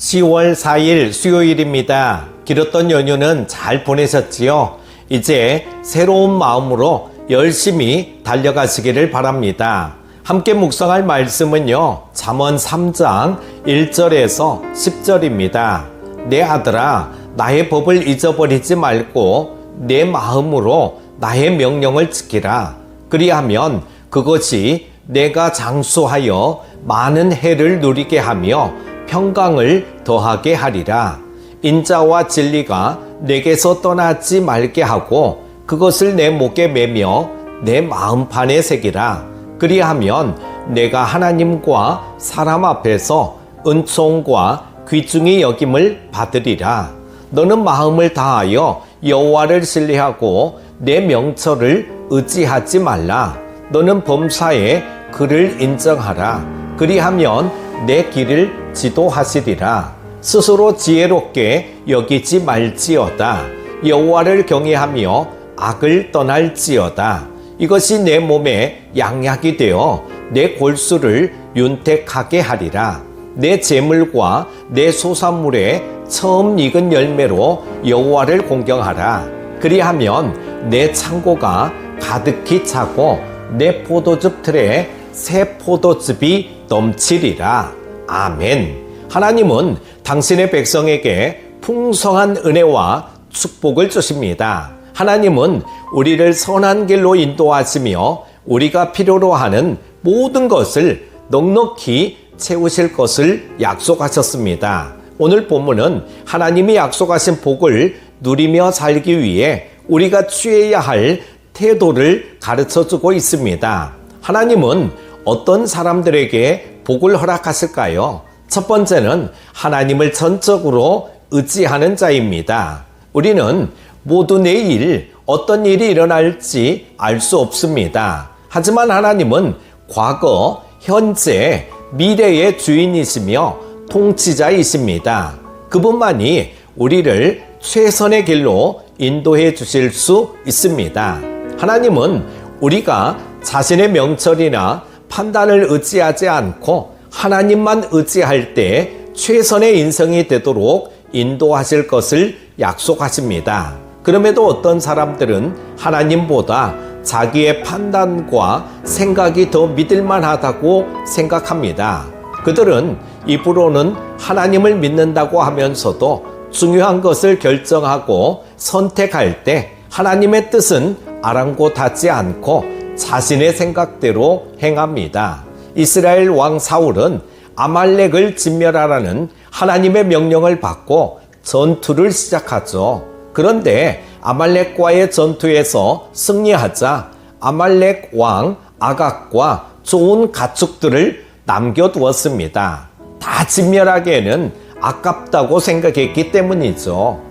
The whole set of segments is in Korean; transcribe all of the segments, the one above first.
10월 4일 수요일입니다. 길었던 연휴는 잘 보내셨지요? 이제 새로운 마음으로 열심히 달려가시기를 바랍니다. 함께 묵상할 말씀은요, 잠언 3장 1절에서 10절입니다. 내 아들아, 나의 법을 잊어버리지 말고 내 마음으로 나의 명령을 지키라. 그리하면 그것이 내가 장수하여 많은 해를 누리게 하며 평강을 더하게 하리라. 인자와 진리가 내게서 떠나지 말게 하고 그것을 내 목에 매며 내 마음판에 새기라. 그리하면 내가 하나님과 사람 앞에서 은총과 귀중히 여김을 받으리라. 너는 마음을 다하여 여호와를 신뢰하고 내 명철을 의지하지 말라. 너는 범사에 그를 인정하라. 그리하면 내 길을 지도하시리라. 스스로 지혜롭게 여기지 말지어다. 여호와를 경외하며 악을 떠날지어다. 이것이 내 몸에 양약이 되어 내 골수를 윤택하게 하리라. 내 재물과 내 소산물에 처음 익은 열매로 여호와를 공경하라. 그리하면 내 창고가 가득히 차고 내 포도즙 틀에 새 포도즙이 넘치리라. 아멘. 하나님은 당신의 백성에게 풍성한 은혜와 축복을 주십니다. 하나님은 우리를 선한 길로 인도하시며 우리가 필요로 하는 모든 것을 넉넉히 채우실 것을 약속하셨습니다. 오늘 본문은 하나님이 약속하신 복을 누리며 살기 위해 우리가 취해야 할 태도를 가르쳐주고 있습니다. 하나님은 어떤 사람들에게 복을 허락하실까요? 첫 번째는 하나님을 전적으로 의지하는 자입니다. 우리는 모두 내일 어떤 일이 일어날지 알 수 없습니다. 하지만 하나님은 과거, 현재, 미래의 주인이시며 통치자이십니다. 그분만이 우리를 최선의 길로 인도해 주실 수 있습니다. 하나님은 우리가 자신의 명철이나 판단을 의지하지 않고 하나님만 의지할 때 최선의 인생이 되도록 인도하실 것을 약속하십니다. 그럼에도 어떤 사람들은 하나님보다 자기의 판단과 생각이 더 믿을만하다고 생각합니다. 그들은 입으로는 하나님을 믿는다고 하면서도 중요한 것을 결정하고 선택할 때 하나님의 뜻은 아랑곳하지 않고 자신의 생각대로 행합니다. 이스라엘 왕 사울은 아말렉을 진멸하라는 하나님의 명령을 받고 전투를 시작하죠. 그런데 아말렉과의 전투에서 승리하자 아말렉 왕 아각과 좋은 가축들을 남겨두었습니다. 다 진멸하기에는 아깝다고 생각했기 때문이죠.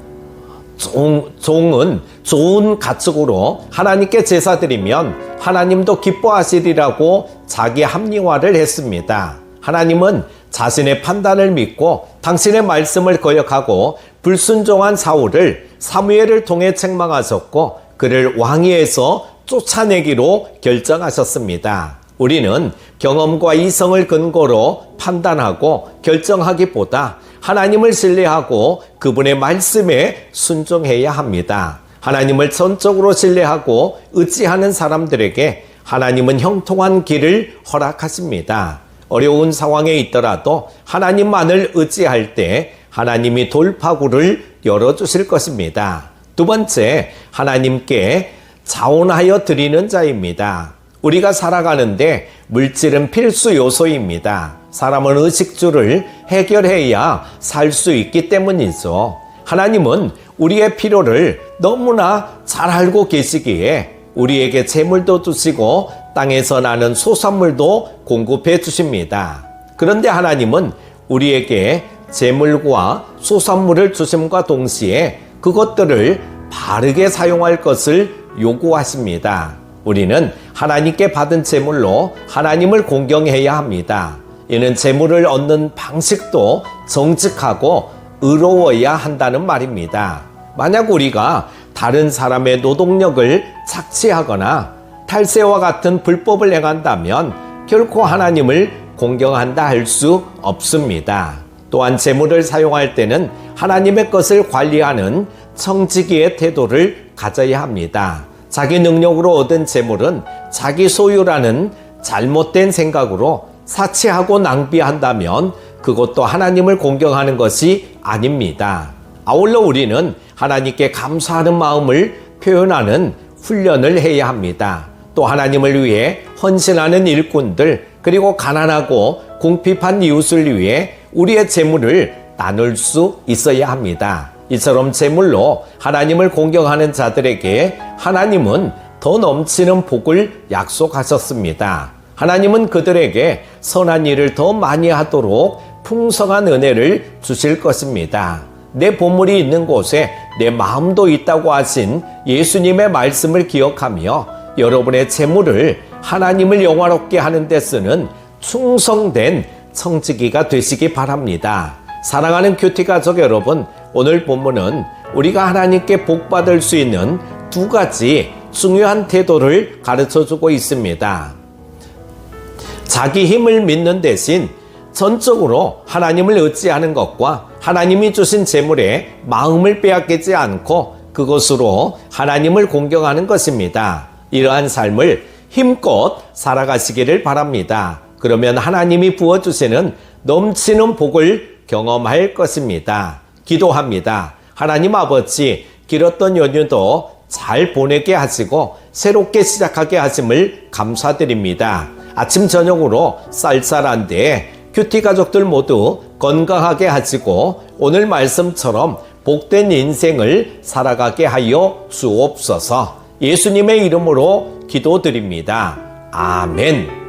종은 좋은 가축으로 하나님께 제사드리면 하나님도 기뻐하시리라고 자기 합리화를 했습니다. 하나님은 자신의 판단을 믿고 당신의 말씀을 거역하고 불순종한 사울을 사무엘을 통해 책망하셨고 그를 왕위에서 쫓아내기로 결정하셨습니다. 우리는 경험과 이성을 근거로 판단하고 결정하기보다 하나님을 신뢰하고 그분의 말씀에 순종해야 합니다. 하나님을 전적으로 신뢰하고 의지하는 사람들에게 하나님은 형통한 길을 허락하십니다. 어려운 상황에 있더라도 하나님만을 의지할 때 하나님이 돌파구를 열어주실 것입니다. 두 번째, 하나님께 자원하여 드리는 자입니다. 우리가 살아가는데 물질은 필수 요소입니다. 사람은 의식주를 해결해야 살 수 있기 때문이죠. 하나님은 우리의 필요를 너무나 잘 알고 계시기에 우리에게 재물도 주시고 땅에서 나는 소산물도 공급해 주십니다. 그런데 하나님은 우리에게 재물과 소산물을 주심과 동시에 그것들을 바르게 사용할 것을 요구하십니다. 우리는 하나님께 받은 재물로 하나님을 공경해야 합니다. 이는 재물을 얻는 방식도 정직하고 의로워야 한다는 말입니다. 만약 우리가 다른 사람의 노동력을 착취하거나 탈세와 같은 불법을 행한다면 결코 하나님을 공경한다 할 수 없습니다. 또한 재물을 사용할 때는 하나님의 것을 관리하는 청지기의 태도를 가져야 합니다. 자기 능력으로 얻은 재물은 자기 소유라는 잘못된 생각으로 사치하고 낭비한다면 그것도 하나님을 공경하는 것이 아닙니다. 아울러 우리는 하나님께 감사하는 마음을 표현하는 훈련을 해야 합니다. 또 하나님을 위해 헌신하는 일꾼들, 그리고 가난하고 궁핍한 이웃을 위해 우리의 재물을 나눌 수 있어야 합니다. 이처럼 재물로 하나님을 공경하는 자들에게 하나님은 더 넘치는 복을 약속하셨습니다. 하나님은 그들에게 선한 일을 더 많이 하도록 풍성한 은혜를 주실 것입니다. 내 보물이 있는 곳에 내 마음도 있다고 하신 예수님의 말씀을 기억하며 여러분의 재물을 하나님을 영화롭게 하는 데 쓰는 충성된 청지기가 되시기 바랍니다. 사랑하는 큐티 가족 여러분, 오늘 본문은 우리가 하나님께 복받을 수 있는 두 가지 중요한 태도를 가르쳐주고 있습니다. 자기 힘을 믿는 대신 전적으로 하나님을 의지하는 것과 하나님이 주신 재물에 마음을 빼앗기지 않고 그것으로 하나님을 공경하는 것입니다. 이러한 삶을 힘껏 살아가시기를 바랍니다. 그러면 하나님이 부어주시는 넘치는 복을 경험할 것입니다. 기도합니다. 하나님 아버지, 길었던 연휴도 잘 보내게 하시고 새롭게 시작하게 하심을 감사드립니다. 아침 저녁으로 쌀쌀한데 큐티 가족들 모두 건강하게 하시고 오늘 말씀처럼 복된 인생을 살아가게 하여 주옵소서. 예수님의 이름으로 기도드립니다. 아멘.